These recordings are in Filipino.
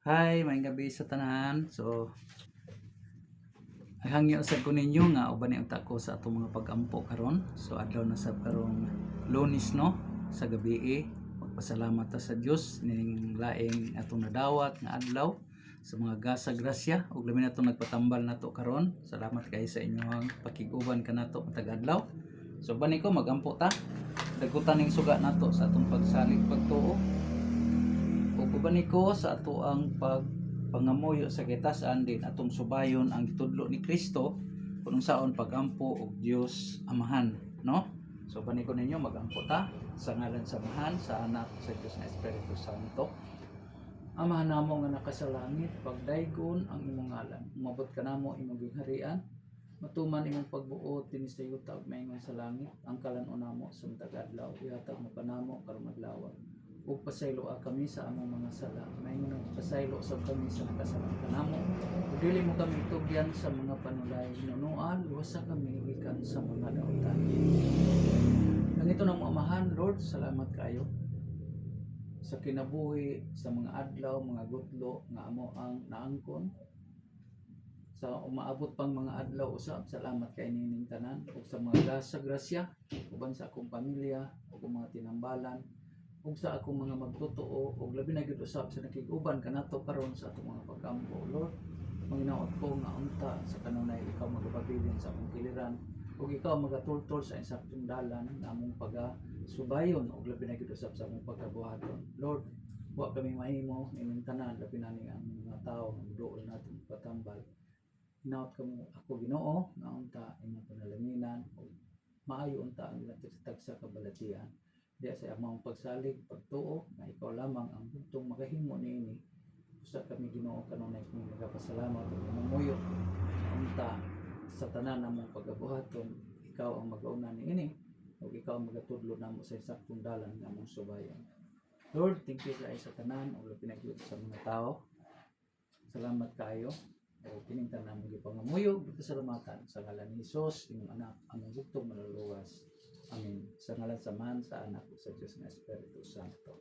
Hi, maayong gabi sa tanan. So, hangyo usab ko ninyo nga uban ni unta ko sa atong mga pag-ampo karon. So, adlaw na sab karong Lunes no sa gabi. Magpasalamat ta sa Dios ning laing atong nadawat nga adlaw sa mga gasa grasya ug labi na nagpatambal nato karon. Salamat kay sa inyong pakiguban kanato matag adlaw. So, bani ko magampo ta. Dagutan ning suga nato sa atong pagsalig pagtuo. Ug uban ko sa ato ang pangamuyo sa kitas-an din atong subayon ang gitudlo ni Kristo kung saon pagampo og Dios Amahan, no? So bani ko ninyo magampo ta sa ngalan sa Amahan, sa Anak, sa Dios nga Espiritu Santo. Amahan namo nga naka sa langit, pagdaygon ang imong ngalan. Umabot ka namo imong gingharian. Matuman imong pagbuot dinhi sa yuta ug maingon sa langit. Ang kalan-on namo sa matag adlaw, ihatag mo kanamo karong adlaw. Ug pasaylo kami sa among mga sala. Maingon ang pasaylo sa kami sa nakasalang kanamo. Ug dili mo kami tugyan sa mga panulay hinunuan, luwasa kami gikan sa mga daotan. Nangito na mo amahan, Lord, salamat kayo sa kinabuhi sa mga adlaw, mga gutlo nga amo ang naangkon. Sa umaabot pang mga adlaw usab, salamat kay nining tanan ug sa mga grasya uban sa akong pamilya ug mga tinambalan ug sa akong mga magtotoo ug labi na gyud usab sa nakig-uban kanato karon sa atong mga pag-ampo. Lord, manginaot ko nga unta sa kanunay ikaw magpabilin sa akong kiliran ug ikaw magatultol sa insaktong dalan nga among pagasubayon ug labi na gyud usab sa among pagkabuhaton. Lord, wa kami mahimo ining tanan labi na ni ang mga tawo nga duol natin patambal. Hinaot kamo ako Ginoo nga unta imong panalanginan ug maayo unta ang latag sa kabalatian. Diya sa among pagsalig, pagtuo, na ikaw lamang ang bugtong makahimo niini. Usa kami Ginoo kanunay kami nagapasalamat ug mamuyo unta sa tanan namong pagabuhaton. Ikaw ang mag-auna niini ug ikaw ang magatudlo namo sa saktong dalan nga among subayon. Lord, thank you sa tanan ug labi na gyud sa mga tao. Salamat kayo. O kining tanan mo gipangamuyo pasalamatan sa ngalan ni Hesus imong anak among bugtong manluluwas. Amen. Sa ngalan sa Man, sa Anak, sa Diyos na Espiritu Santo.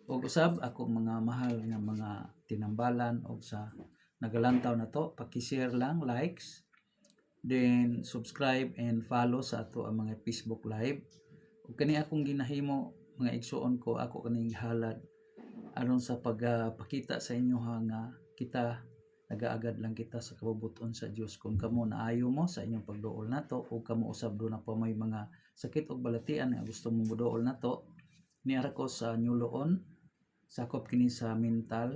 Ug usab akong mga mahal nga mga tinambalan og sa nagalantaw na to, paki-share lang, likes, then subscribe and follow sa ato ang mga Facebook Live. Ug kani akong ginahimo mga igsuon ko, ako kaning halad aron sa pagpakita sa inyo nga kita nagaagad lang kita sa kabubuton sa Dios kung kamo naayo mo sa inyong pagduol nato o kamo usab do na pa may mga sakit o balatian nga gusto mong muduol nato niara ko sa Nyuloon, sakop kini sa Mental,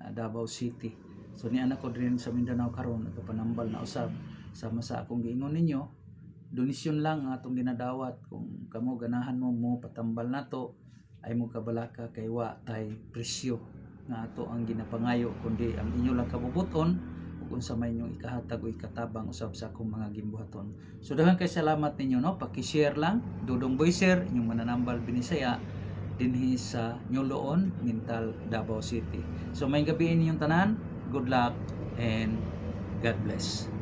Davao City. So ni anak ko din sa Mindanao karon nagapanambal na usab sama sa akong giingon ninyo, donasyon lang ang atong ginadawat kung kamo ganahan mo patambal nato ay mo kabalaka kay wa tay presyo nga ato ang ginapangayo kundi ang inyo lang kabubuton ug unsa may inyong ikahatag o ikatabang usab sa akong mga gimbuhaton. So daghan kay salamat ninyo no, paki-share lang. Dudong Boyser inyong mananambal binisaya dinhi sa Nyuloon, Mental, Davao City. So may gabi inyong tanan. Good luck and God bless.